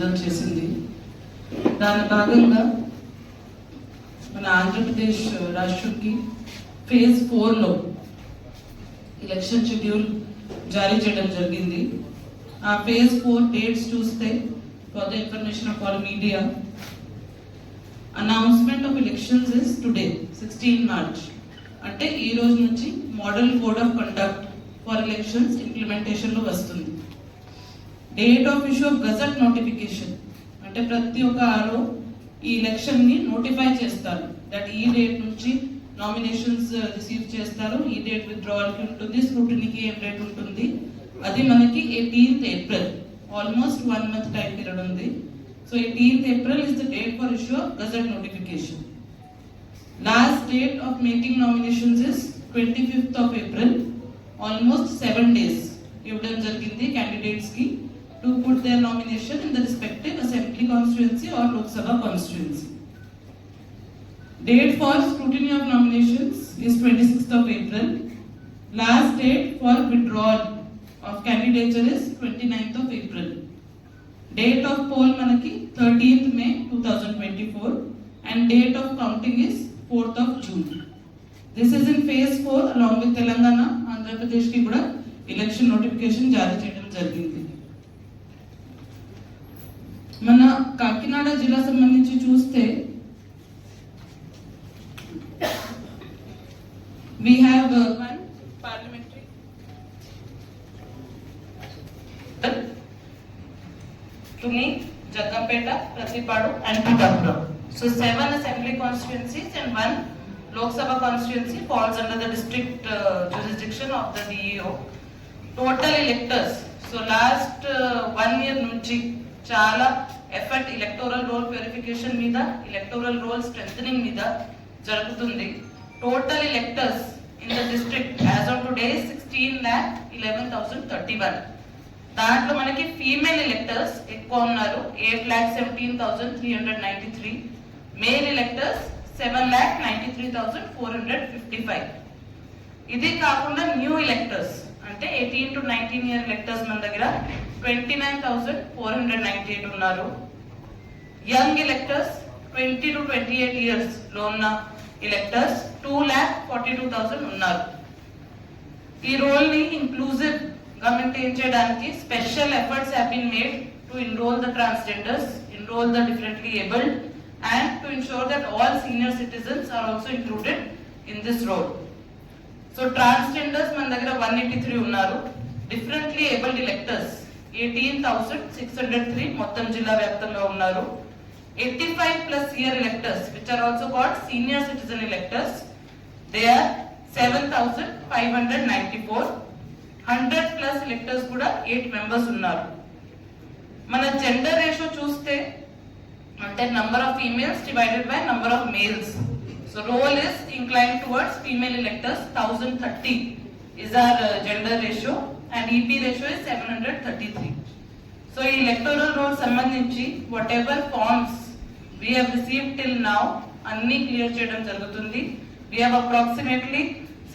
విడుదల చేసింది. దాని భాగంగా మన ఆంధ్రప్రదేశ్ రాష్ట్రంకి ఫేజ్ 4లో ఎలక్షన్ షెడ్యూల్ జారీ చేయడం జరిగింది. ఆ ఫేజ్ 4 డేట్స్ చూస్తే, for the information of all media, announcement of elections is today 16 March. అంటే ఈ రోజు నుంచి model code of conduct for elections implementation లో వస్తుంది. Date of issue of gazette notification అంటే ప్రతి ఒక్క ఆరో ఈ ఎలక్షన్ ని నోటిఫై చేస్తారు. దట్ ఈ డేట్ నుంచి నామినేషన్స్ రిసీవ్ చేస్తారు, ఈ డేట్ విత్డ్రావల్ కి ఉంటుంది, స్క్రూటినీకి ఏం డేట్ ఉంటుంది, అది మనకి 18th April. Almost 1 month time period ఉంది. So 18th April is the date for issue of gazette notification. Last date of making nominations is 25th of April. Almost 7 days ఇవ్వడం జరిగింది candidates కి to put their nomination in the respective assembly constituency or Lok Sabha constituency. Date for scrutiny of nominations is 26th of April. Last date for withdrawal of candidature is 29th of April. Date of poll manaki 13th May 2024 and date of counting is 4th of June. This is in phase 4 along with Telangana, Andhra Pradesh ki kuda election notification జారీ చేయడం జరిగింది. మన కాకినాడ జిల్లా సంబంధించి చూస్తే we have one parliamentary Tuni, Jaggampeta, Pratipadu and Pithapuram. So 7 assembly constituencies and 1 Lok Sabha constituency falls under the district jurisdiction of the DEO. Total electors. So last 1 year nunchi చాలా effort electoral roll purification మీద, electoral roll strengthening మీద జరుగుతుంది. Total electors in the district as on today 16,11,031. దాంట్లో మనకి female electors ఎక్కువ ఉన్నారు, 8,17,393. Male electors 7,93,455. ఇది కాకుండా న్యూ ఎలక్టర్స్ అంటే 18 to 19 year ఎలక్టర్స్ మన దగ్గర 29,498 ఉన్నారు. యంగ్ ఎలక్టర్స్ 20 to 28 years లో ఉన్న ఎలక్టర్స్ 2,42,000 ఉన్నారు. ఈ రోల్ ని ఇంక్లూజివ్ గా మెయింటైన్ చేయడానికి special efforts have been made to enrol the transgenders, enrol the differently abled and to ensure that all senior citizens are also included in this role. So transgenders మన దగ్గర 183 ఉన్నారు. Differently abled electors 18,603 మొత్తం జిల్లా వ్యాప్తంగా ఉన్నారు. 85+ year electors which are also called senior citizen electors, they are 7,594. 100+ electors కూడా 8 members ఉన్నారు. మన జెండర్ రేషియో చూస్తే అంటే number of females divided by number of males. So roll is inclined towards female electors. 1,030 is our gender ratio and EP ratio is 733. So ఈ electoral roll సంబంధించి whatever forms we have received till now అన్ని clear చేయడం జరుగుతుంది. We have approximately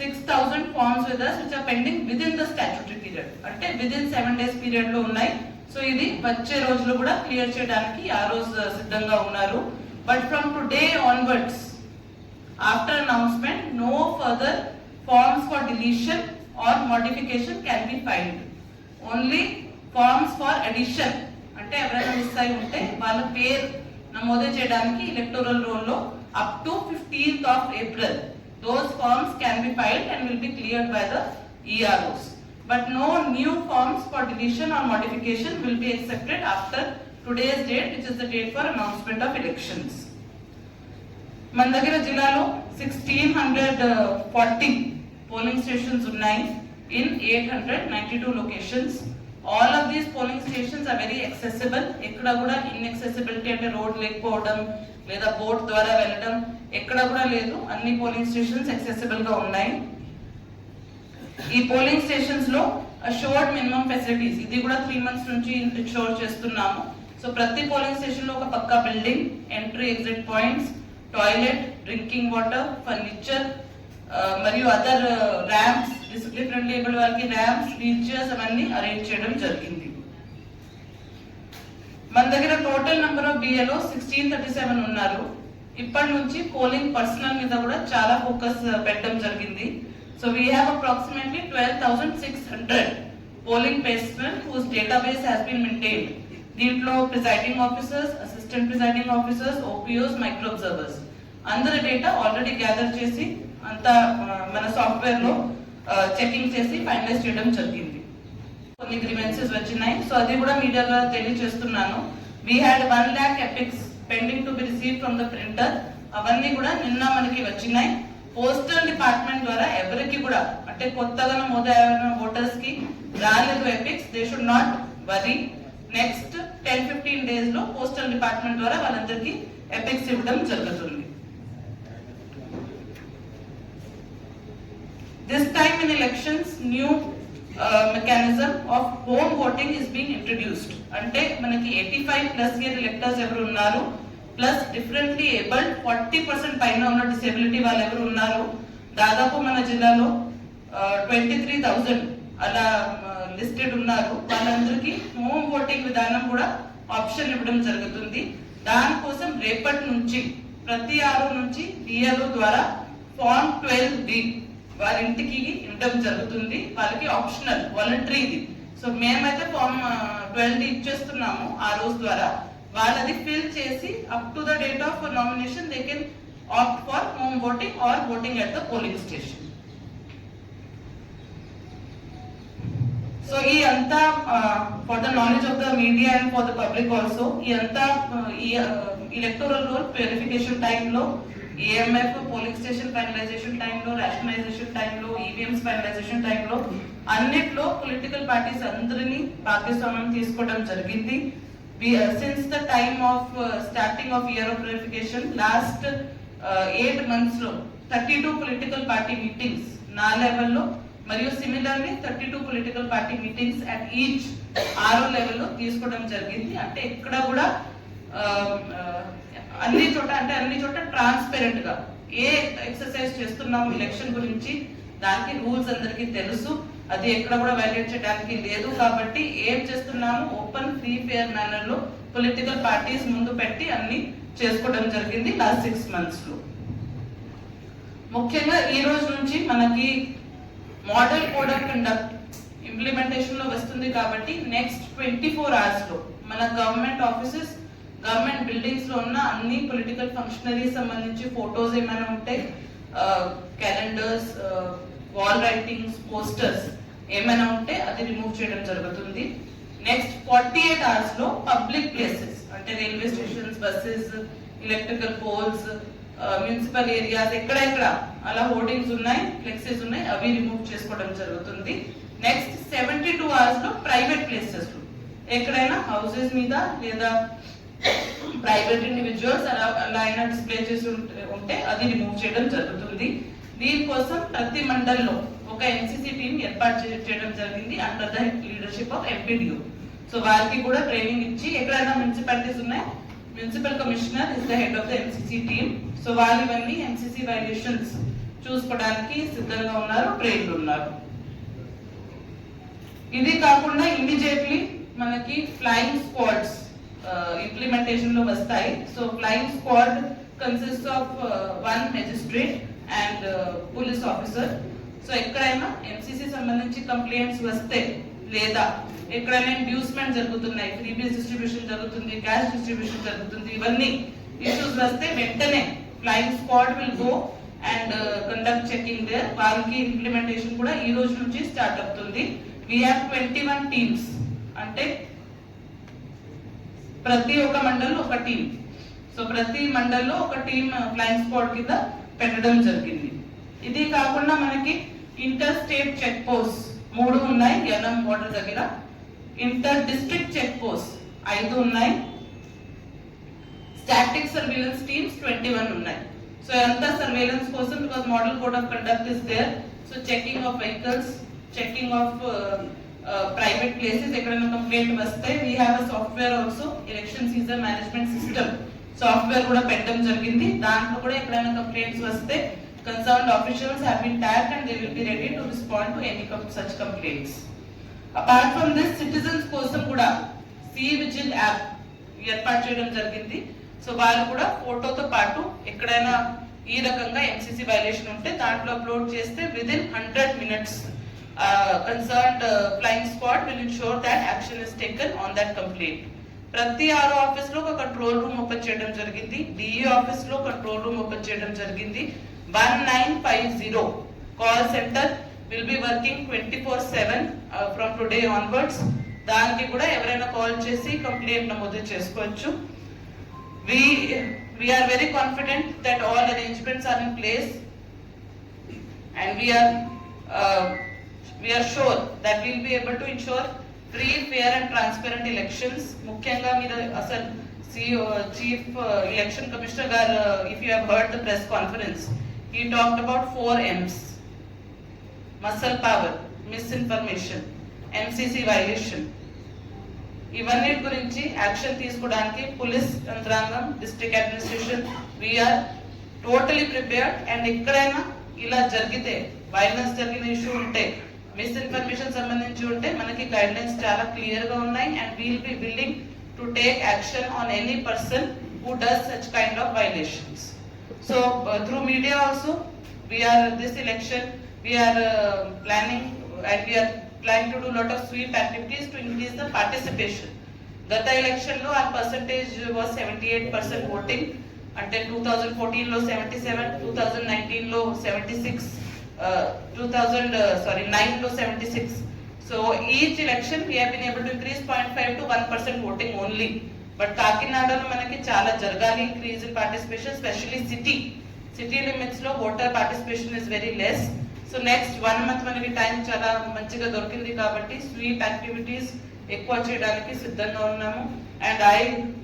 6,000 forms with us which are pending within the statutory period. అంటే within 7 days period లో ఉన్నాయి. So ఇది వచ్చే రోజులో కూడా క్లియర్ చేయడానికి ఆ రోజు సిద్ధంగా ఉన్నారు. But from today onwards after announcement no further forms for deletion or modification can be filed. Only forms for addition అంటే ఎవరైనా మిస్ అయి ఉంటే వాళ్ళ పేరు నమోదు చేయడానికి ఎలక్టోరల్ రోల్ లో up to 15th of April those forms can be filed and will be cleared by the EROs. But no new forms for deletion or modification will be accepted after today's date, which is the date for announcement of elections. మన దగ్గర జిల్లాలో 1,640 polling stations ఉన్నాయి in 892 locations. All of these polling stations are very accessible. ఎక్కడ కూడా inaccessibility అంటే road లేకపోవడం లేదా boat ద్వారా వెళ్ళడం ఎక్కడ కూడా లేదు. అన్ని పోలింగ్ స్టేషన్స్ accessible గా ఉన్నాయి. ఈ పోలింగ్ స్టేషన్స్ లో అష్యూర్డ్ మినిమం ఫెసిలిటీస్ ఇది కూడా 3 months నుంచి అష్యూర్ చేస్తున్నాము. సో ప్రతి పోలింగ్ స్టేషన్ లో ఒక pucca building, entry exit points, toilet, drinking water, furniture మరియు అదర్ ర్యాంప్స్, డిఫరెంట్లీ ఏబుల్డ్ వాళ్ళకి ర్యాంప్స్, వీల్ చైర్స్ అవన్నీ అరేంజ్ చేయడం జరిగింది. మన దగ్గర టోటల్ నెంబర్ ఆఫ్ బిఏలో 1637 ఉన్నారు. ఇప్పటి నుంచి పోలింగ్ పర్సనల్ మీద కూడా చాలా ఫోకస్ పెట్టడం జరిగింది. So we have approximately 12,600 polling personnel whose database has been maintained. దీంట్లో presiding officers, assistant presiding officers, OPOs, micro observers అందరి డేటా ఆల్రెడీ గ్యాదర్ చేసి అంతా మన సాఫ్ట్వేర్ లో చెకింగ్ చేసి ఫైనలైజ్ చేయడం జరిగింది. కొన్ని గ్రీవెన్సెస్ వచ్చినాయి, సో అది కూడా మీడియా ద్వారా తెలియజేస్తున్నాను. We had 1 lakh epics pending to be receive from the printer. అవన్నీ కూడా నిన్న మనకి వచ్చినాయి. పోస్టల్ డిపార్ట్మెంట్ ద్వారా ఎవరికి కూడా అంటే కొత్తగా నమోదైన ఓటర్స్ కి రాలేదు epics, they should not worry. Next 10-15 days లో పోస్టల్ డిపార్ట్మెంట్ ద్వారా వాళ్ళందరికీ ఎపిక్స్ ఇవ్వడం జరుగుతుంది. This time in elections, new mechanism of home voting is being introduced. అంటే మనకి 85+ year electors ఎవరు ఉన్నారు, ప్లస్ డిఫరెంట్లీ ఏబుల్డ్ 40% పైన ఉన్న డిసేబిలిటీ వాళ్ళు ఎవరు ఉన్నారు, దాదాపు మన జిల్లాలో 23,000 అలా లిస్టెడ్ ఉన్నారు. వాళ్ళందరికీ హోమ్ ఓటింగ్ విధానం కూడా ఆప్షన్ ఇవ్వడం జరుగుతుంది. దానికోసం రేపటి నుంచి ప్రతి 6 నుంచి డిఆర్ఓ ద్వారా ఫార్మ్ 12D వారి ఇంటికి ఇవ్వడం జరుగుతుంది. వాళ్ళకి ఆప్షనల్ వాలంటరీది. సో మేమైతే ఫార్మ్ 12D ఇచ్చేస్తున్నాము ఆ రోజు ద్వారా. వాళ్ళది ఫిల్ చేసి up to the date of nomination they can opt for home voting or voting at the polling station. So ఈ అంతా for the knowledge of the media and for the public also, ఈ అంతా ఈ electoral roll verification టైంలో, AMF polling station finalisation టైంలో, rationalisation టైంలో, EVMs finalisation టైంలో అన్నిట్లో పొలిటికల్ పార్టీస్ అందరినీ భాగస్వామ్యం తీసుకోవడం జరిగింది. Since the time of starting of year of verification last 8 months లో 32 పొలిటికల్ పార్టీ మీటింగ్స్ నా లెవెల్లో మరియు similarly 32 political party meetings at each 6 లెవెల్లో తీసుకోవడం జరిగింది. అంటే ఇక్కడ కూడా అన్ని చోట ట్రాన్స్పరెంట్ గా ఏ ఎక్సర్సైజ్ చేస్తున్నాము ఎలక్షన్ గురించి దానికి రూల్స్ అందరికీ తెలుసు. అది ఎక్కడ కూడా వైలేట్ చేయడానికి లేదు. కాబట్టి ఏం చేస్తున్నాము, ఓపెన్ ఫ్రీ ఫేర్ మేనర్ లో పొలిటికల్ పార్టీస్ ముందు పెట్టి అన్ని చేసుకోవడం జరిగింది లాస్ట్ 6 months లో. ముఖ్యంగా ఈ రోజు నుంచి మనకి model code of conduct implementation లో వస్తుంది. కాబట్టి నెక్స్ట్ 24 hours లో మన గవర్నమెంట్ ఆఫీసెస్, గవర్నమెంట్ బిల్డింగ్స్ లో ఉన్న అన్ని పొలిటికల్ ఫంక్షనరీస్ సంబంధించి ఫోటోస్ ఏమైనా ఉంటే, క్యాలెండర్స్, వాల్ రైటింగ్స్, పోస్టర్స్ ఏమైనా ఉంటే అది రిమూవ్ చేయడం జరుగుతుంది. నెక్స్ట్ 48 hours లో పబ్లిక్ ప్లేసెస్ అంటే railway stations, buses, electrical poles, municipal areas ఎక్కడెక్కడ అలా హోర్డింగ్స్ ఉన్నాయి, ఫ్లెక్సెస్ ఉన్నాయి, అవి రిమూవ్ చేసుకోవడం జరుగుతుంది. నెక్స్ట్ 72 hours లో ప్రైవేట్ ప్లేసెస్ లో ఎక్కడైనా హౌసెస్ మీద లేదా ప్రైవేట్ ఇండివిజువల్స్ అలా అయినా డిస్ప్లే చేసి ఉంటే అది రిమూవ్ చేయడం జరుగుతుంది. దీనికోసం ప్రతి మండల్లో ఒక ఎన్సీసీ టీం ఏర్పాటు చేయడం జరిగింది under the leadership of MPDO. So వారికి కూడా ట్రైనింగ్ ఇచ్చి, ఎక్కడైనా మున్సిపాలిటీస్ ఉన్నాయి municipal commissioner is the head of the NCC team. So వాళ్ళు ఇవన్నీ ఎన్సీసీ వైలేషన్స్ చూసుకోవడానికి సిద్ధంగా ఉన్నారు, ట్రైన్డ్ ఉన్నారు. ఇది కాకుండా ఇమీడియట్లీ మనకి ఫ్లయింగ్ స్క్వాడ్స్ ఇంప్లిమెంటేషన్ లో వస్తాయి. So flying squad consist of 1 magistrate and police officer. So ఎక్కడైనా ఎంసీసీ సంబంధించి కంప్లైంట్స్ వస్తే లేదా ఎక్కడైనా ఇండ్యూస్మెంట్ జరుగుతున్నాయి, ఫ్రీబీస్ డిస్ట్రిబ్యూషన్ జరుగుతుంది, క్యాష్ డిస్ట్రిబ్యూషన్ జరుగుతుంది, ఇవన్నీ ఇష్యూస్ వస్తే వెంటనే flying squad will go and conduct checking there. వాళ్ళకి ఇంప్లిమెంటేషన్ కూడా ఈ రోజు నుంచి స్టార్ట్ అవుతుంది. వీ హ్యావ్ 21 teams అంటే ప్రతి ఒక్క మండల్లో ఒక టీం. సో ప్రతి మండల్లో ఒక టీం ఫ్లయింగ్ స్క్వాడ్ కింద పెట్టడం జరిగింది. ఇది కాకుండా మనకి ఇంటర్ స్టేట్ చెక్ పోస్ట్ 3 ఉన్నాయి యానం బోర్డర్ దగ్గర. ఇంటర్ డిస్ట్రిక్ట్ చెక్ పోస్ట్ 5 ఉన్నాయి. స్టాటిక్ సర్వేలెన్స్ టీమ్స్ 21 ఉన్నాయి. సో అంతా సర్వేలెన్స్ కోసం, because model code of conduct is there. So checking of vehicles, checking of private places, ఎక్కడైనా కంప్లైంట్ వస్తే we have a software also, election seizure management system software కూడా పెట్టడం జరిగింది. దాంట్లో కూడా ఎక్కడైనా కంప్లైంట్స్ వస్తే concerned officials have been tagged and they will be ready to respond to any such complaints. Apart from this, citizens కోసం కూడా C-Vigil app ఏర్పాటు చేయడం జరిగింది. సో వాళ్ళు కూడా ఫోటోతో పాటు ఎక్కడైనా ఈ రకంగా ఎంసీసీ వైలేషన్ ఉంటే దాంట్లో అప్లోడ్ చేస్తే within 100 minutes concerned flying squad will ensure that action is taken on that complaint. ప్రతి ఆరో ఆఫీస్ లో ఒక కంట్రోల్ రూమ్ ఓపెన్ చేయడం జరిగింది. డిఈ ఆఫీస్ లో కంట్రోల్ రూమ్ ఓపెన్ చేయడం జరిగింది. 1950 call centre will be working 24/7 from today onwards. దానికి కూడా ఎవరైనా కాల్ చేసి కంప్లైంట్ నమోదు చేసుకోవచ్చు. We are very confident that all arrangements are in place and we are sure that we will be able to ensure free, fair and transparent elections. ముఖ్యంగా మీరు అసలు chief election commissioner గారు, if you have heard the press conference, he talked about 4 M's: muscle power, misinformation, MCC violation. ఇవన్నీ గురించి action తీసుకోవడానికి police యంత్రాంగం, district administration we are totally prepared. And ఎక్కడైనా ఇలా జరిగితే, వైలెన్స్ జరిగిన ఇష్యూ ఉంటే, మిస్ఇన్ఫర్మేషన్ సంబంధించి ఉంటే మనకి గైడ్ లైన్స్ చాలా క్లియర్ గా ఉన్నాయి. And we'll be willing to take action on any person who does such kind of violations. So through media also we are this election we are planning and we are planning to do lot of sweep activities to increase the participation. Gata election lo our percentage was 78% voting, అంటే 2014 లో 77, 2019 లో 76, 9 లో 76. So each election we have been able to increase 0.5 to 1% voting only. But కాకినాడలో మనకి చాలా జరగాలి increase in participation, especially city limits లో voter participation is very less. So next 1 month మనకి టైం చాలా మంచిగా దొరికింది కాబట్టి స్వీప్ యాక్టివిటీస్ ఎక్కువ చేయడానికి సిద్ధంగా ఉన్నాము. And I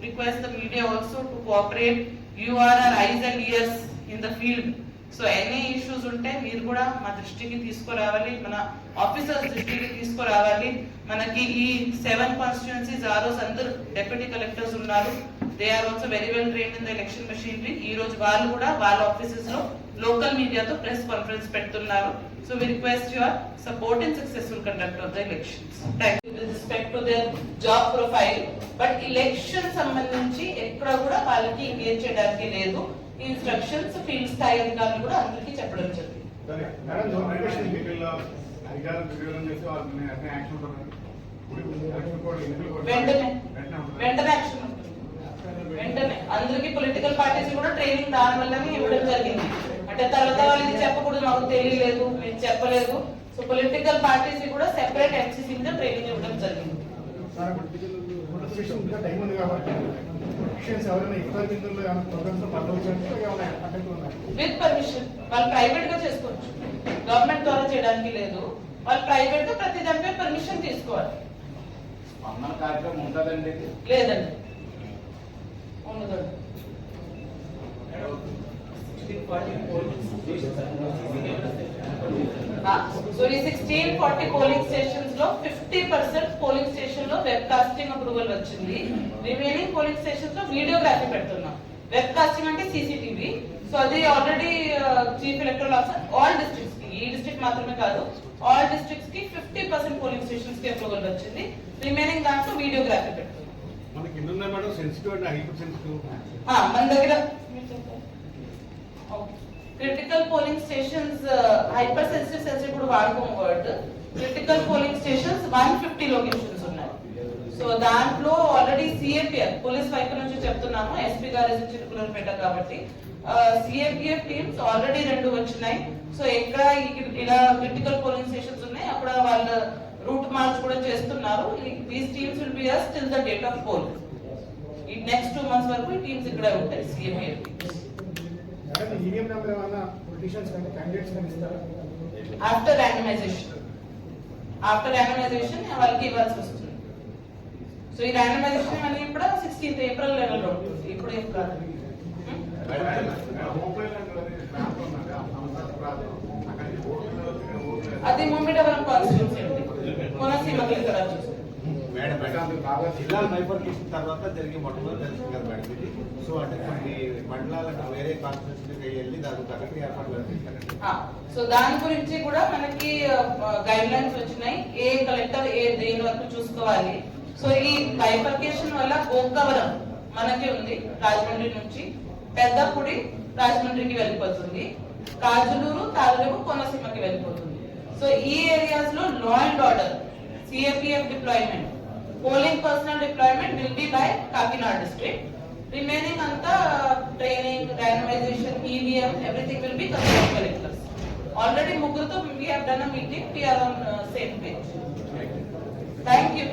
request the media also to cooperate. You are our eyes and ears in the field. So any issues ఉంటే మీరు కూడా మా దృష్టికి తీసుకురావాలి, మన ఆఫీసర్స్ దృష్టికి తీసుకురావాలి. మనకి ఈ 7 constituencies ఆర్ఓస్ అందరూ డెప్యూటీ కలెక్టర్స్ ఉన్నారు. They are also very well trained in the election machinery. ఈ రోజు వాళ్ళు కూడా వాళ్ళ ఆఫీసెస్ లో లోకల్ మీడియాతో ప్రెస్ కాన్ఫరెన్స్ పెడుతున్నారు. So we request your support in successful conduct of the elections. With respect to their job profile, but election సంబంధించి ఎక్కడ కూడా వాళ్ళకి ఎంగేజ్ చేయడానికి లేదు. ఈ ఇన్స్ట్రక్షన్స్ ఫీల్డ్ స్థాయి అధికారులు కూడా అందరికీ చెప్పడం జరిగింది. వెంటనే యాక్షన్ ఉంటుంది. వెంటనే అందరికి పొలిటికల్ పార్టీస్ కూడా ట్రైనింగ్ దాని వల్లనే ఇవ్వడం జరిగింది. అంటే తర్వాత వాళ్ళకి చెప్పకూడదు, మాకు తెలియలేదు, మీరు చెప్పలేదు. సో పొలిటికల్ పార్టీస్ కూడా సెపరేట్ ఎంసీసీ మీద ట్రైనింగ్ ఇవ్వడం జరిగింది. విత్ పర్మిషన్ వాళ్ళు ప్రైవేట్ గా చేసుకోవచ్చు, గవర్నమెంట్ ద్వారా చేయడానికి లేదు. వాళ్ళు ప్రైవేట్ గా ప్రతి దానిపై పర్మిషన్ తీసుకోవాలి. లేదండి, ఉండదండి. సో ఈ 1640 పోలింగ్ స్టేషన్స్ లో 50% పోలింగ్ స్టేషన్ లో వెబ్ కాస్టింగ్ అప్రూవల్ వచ్చింది. రిమైనింగ్ పోలింగ్ స్టేషన్స్ లో వీడియోగ్రఫీ పెడుతున్నాం. వెబ్ కాస్టింగ్ అంటే సీసీటీవీ. సో అది already chief electoral officer all districts కి, ఈ డిస్ట్రిక్ట్ మాత్రమే కాదు, ఆల్ డిస్ట్రిక్ట్స్ కి 50% పోలింగ్ స్టేషన్స్ కి అప్రూవల్ వచ్చింది. రిమైనింగ్ దాంట్లో వీడియోగ్రఫీ పెడుతున్నాం. మన దగ్గర critical polling stations, hyper sensitive కూడా వాడుకోం word. Critical polling stations 150 locations ఉన్నాయి. సో దాంట్లో ఆల్రెడీ సిఏపిఎఫ్ పోలీస్ వైపు నుంచి చెప్తున్నాము, ఎస్పీ గారు చిరుకులపేట కాబట్టి సిఏపిఎఫ్ టీమ్స్ ఆల్రెడీ 2 వచ్చినాయి. సో ఎక్కడ ఇలా క్రిటికల్ పోలింగ్ స్టేషన్స్ ఉన్నాయి అక్కడ వాళ్ళ రూట్ మార్చ్ కూడా చేస్తున్నారు. These teams will be as till the date of poll. ఈ నెక్స్ట్ 2 months వరకు ఈ టీమ్స్ ఇక్కడ ఉంటాయి సిఎంఏఎఫ్ టీమ్స్. ఆఫ్టర్ ర్యాండమైజేషన్ వాళ్ళకి ఇవ్వాల్సి వస్తుంది. సో ఈ ర్యాండమైజేషన్ అనేది ఇప్పుడు 16th April లెవెల్లో ఉంటుంది. ఇప్పుడు ఏం కాదు. అది ముమ్మిడివరం కాన్స్టిట్యూన్సీ కోనసీమ కలెక్టర్ చూస్తారు. జిల్లాల బైఫర్కేషన్ తర్వాత జరిగే మొట్టమొదటి ఎలక్షన్ కదా మేడం ఇది. సో అంటే కొన్ని మండలాలకు వేరే కాన్స్టిట్యూన్సీకి వెళ్ళి దానికి తగ్గట్టు ఏర్పాట్లు చేస్తారండి. సో దాని గురించి కూడా మనకి గైడ్ లైన్స్ వచ్చినాయి. ఏ కలెక్టర్ దేని వరకు చూసుకోవాలి. సో ఈ బైఫర్కేషన్ వల్ల గోకవరం మనకి ఉంది రాజమండ్రి నుంచి, పెద్దపుడి రాజమండ్రికి వెళ్ళిపోతుంది, కాజులూరు తాళరేవు కోనసీమకి వెళ్ళిపోతుంది. సో ఈ ఏరియాస్ లో law and order, CAPF deployment, polling personnel deployment will be by Kakinada district. Remaining అంతా training, dynamization, EVM, everything will be concern collectors. Already ముగ్గురుతో we have done a meeting, we are on same page. Thank you.